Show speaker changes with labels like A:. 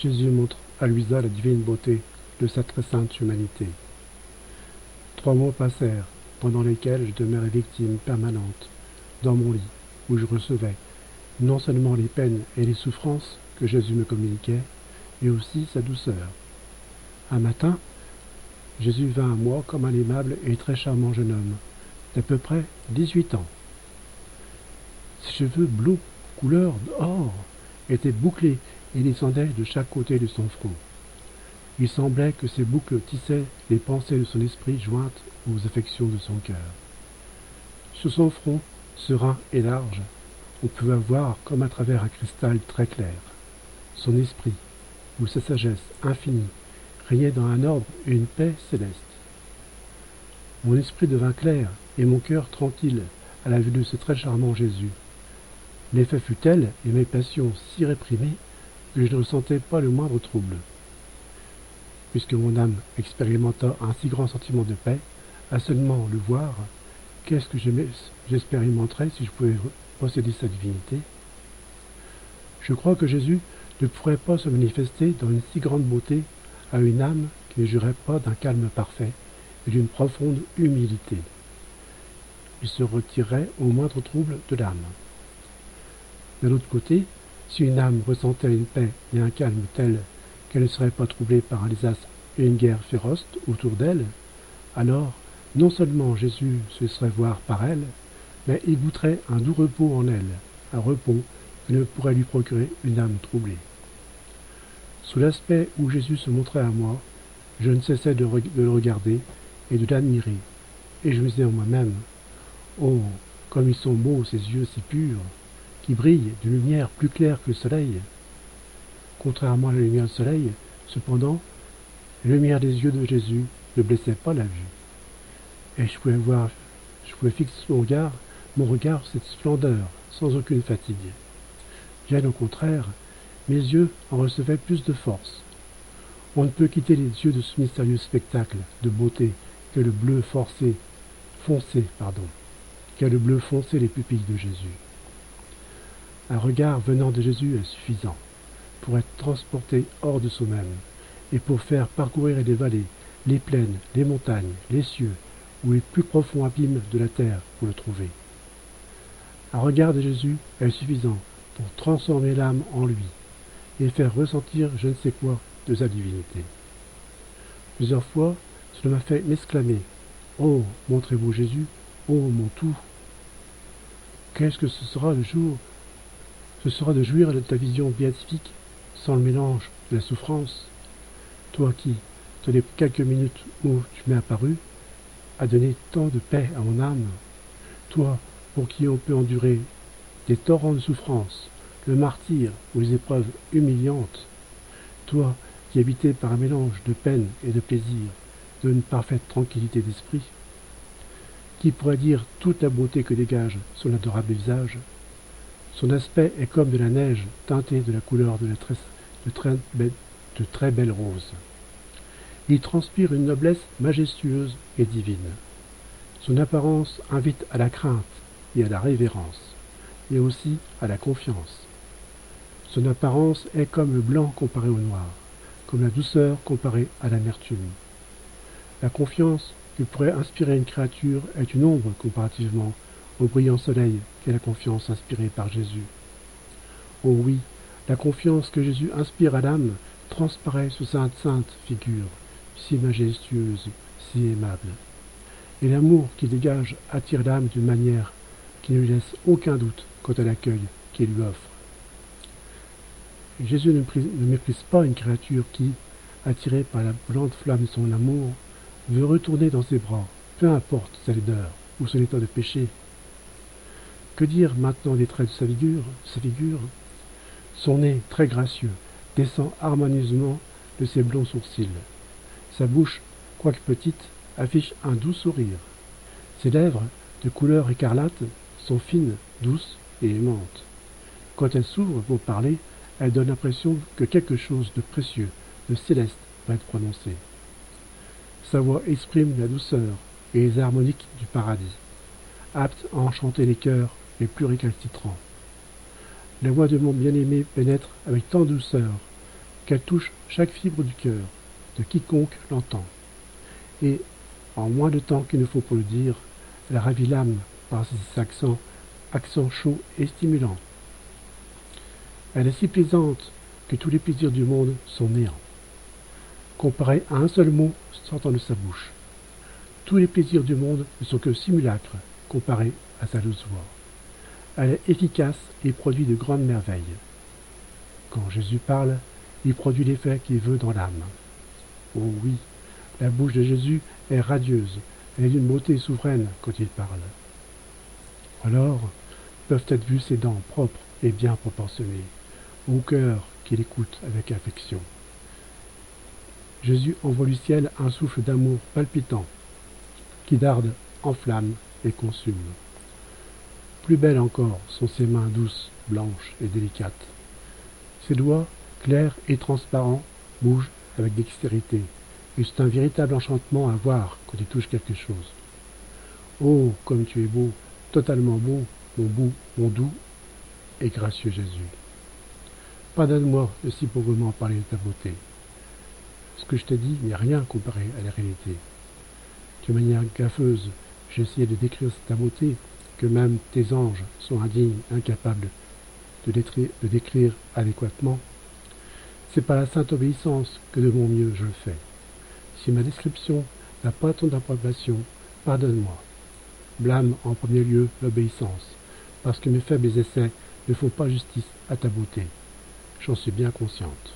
A: Jésus montre à Louisa la divine beauté de sa très sainte humanité. 3 mois passèrent, pendant lesquels je demeurais victime permanente, dans mon lit, où je recevais non seulement les peines et les souffrances que Jésus me communiquait, mais aussi sa douceur. Un matin, Jésus vint à moi comme un aimable et très charmant jeune homme, d'à peu près 18 ans. Ses cheveux blonds, couleur d'or, étaient bouclés et descendaient de chaque côté de son front. Il semblait que ces boucles tissaient les pensées de son esprit jointes aux affections de son cœur. Sur son front, serein et large, on pouvait voir comme à travers un cristal très clair. Son esprit, où sa sagesse infinie régnait dans un ordre et une paix céleste. Mon esprit devint clair et mon cœur tranquille à la vue de ce très charmant Jésus. L'effet fut tel et mes passions si réprimées que je ne ressentais pas le moindre trouble. Puisque mon âme expérimenta un si grand sentiment de paix, à seulement le voir, qu'est-ce que j'expérimenterais si je pouvais posséder sa divinité? Je crois que Jésus ne pourrait pas se manifester dans une si grande beauté à une âme qui ne jurait pas d'un calme parfait et d'une profonde humilité. Il se retirerait au moindre trouble de l'âme. De l'autre côté, si une âme ressentait une paix et un calme tels qu'elle ne serait pas troublée par un désastre et une guerre féroce autour d'elle, alors non seulement Jésus se laisserait voir par elle, mais il goûterait un doux repos en elle, un repos que ne pourrait lui procurer une âme troublée. Sous l'aspect où Jésus se montrait à moi, je ne cessais de le regarder et de l'admirer, et je me disais en moi-même, « Oh, comme ils sont beaux ces yeux si purs, qui brillent d'une lumière plus claire que le soleil !» Contrairement à la lumière du soleil, cependant, la lumière des yeux de Jésus ne blessait pas la vue, et je pouvais fixer mon regard sur cette splendeur, sans aucune fatigue. Bien au contraire, mes yeux en recevaient plus de force. On ne peut quitter les yeux de ce mystérieux spectacle de beauté que le bleu foncé les pupilles de Jésus. Un regard venant de Jésus est suffisant pour être transporté hors de soi-même et pour faire parcourir les vallées, les plaines, les montagnes, les cieux ou les plus profonds abîmes de la terre pour le trouver. Un regard de Jésus est suffisant pour transformer l'âme en lui et faire ressentir je ne sais quoi de sa divinité. Plusieurs fois, cela m'a fait m'exclamer « Oh, montrez-vous Jésus, oh mon tout !» Qu'est-ce que ce sera le jour? Ce sera de jouir de ta vision béatifique, sans le mélange de la souffrance. Toi qui, dans les quelques minutes où tu m'es apparu, as donné tant de paix à mon âme. Toi, pour qui on peut endurer des torrents de souffrance, le martyre ou les épreuves humiliantes. Toi, qui habité par un mélange de peine et de plaisir, d'une parfaite tranquillité d'esprit. Qui pourrait dire toute la beauté que dégage son adorable visage? Son aspect est comme de la neige teintée de la couleur de très belles roses. Il transpire une noblesse majestueuse et divine. Son apparence invite à la crainte et à la révérence, et aussi à la confiance. Son apparence est comme le blanc comparé au noir, comme la douceur comparée à l'amertume. La confiance que pourrait inspirer une créature est une ombre comparativement au brillant soleil qu'est la confiance inspirée par Jésus. Oh oui, la confiance que Jésus inspire à l'âme transparaît sous sa sainte figure, si majestueuse, si aimable. Et l'amour qu'il dégage attire l'âme d'une manière qui ne lui laisse aucun doute quant à l'accueil qu'il lui offre. Jésus ne méprise pas une créature qui, attirée par la brûlante flamme de son amour, veut retourner dans ses bras, peu importe sa laideur ou son état de péché. Que dire maintenant des traits de sa figure? Son nez, très gracieux, descend harmonieusement de ses blonds sourcils. Sa bouche, quoique petite, affiche un doux sourire. Ses lèvres, de couleur écarlate, sont fines, douces et aimantes. Quand elle s'ouvre pour parler, elle donne l'impression que quelque chose de précieux, de céleste, va être prononcé. Sa voix exprime la douceur et les harmoniques du paradis, apte à enchanter les cœurs les plus récalcitrants. La voix de mon bien-aimé pénètre avec tant de douceur qu'elle touche chaque fibre du cœur de quiconque l'entend. Et, en moins de temps qu'il ne faut pour le dire, elle ravit l'âme par ses accents chauds et stimulants. Elle est si plaisante que tous les plaisirs du monde sont néants. Comparés à un seul mot sortant de sa bouche, tous les plaisirs du monde ne sont que simulacres comparés à sa douce voix. Elle est efficace et produit de grandes merveilles. Quand Jésus parle, il produit l'effet qu'il veut dans l'âme. Oh oui, la bouche de Jésus est radieuse, elle est d'une beauté souveraine quand il parle. Alors peuvent être vues ses dents propres et bien proportionnées, au cœur qui l'écoute avec affection. Jésus envoie du ciel un souffle d'amour palpitant, qui darde, enflamme et consume. Plus belles encore sont ses mains douces, blanches et délicates. Ses doigts, clairs et transparents, bougent avec dextérité, et c'est un véritable enchantement à voir quand il touche quelque chose. Oh, comme tu es beau, totalement beau, mon doux et gracieux Jésus. Pardonne-moi de si pauvrement parler de ta beauté. Ce que je t'ai dit n'est rien comparé à la réalité. De manière gaffeuse, j'ai essayé de décrire ta beauté, que même tes anges sont indignes, incapables de décrire adéquatement. C'est par la sainte obéissance que de mon mieux je le fais. Si ma description n'a pas ton approbation, pardonne-moi. Blâme en premier lieu l'obéissance, parce que mes faibles essais ne font pas justice à ta beauté. J'en suis bien consciente.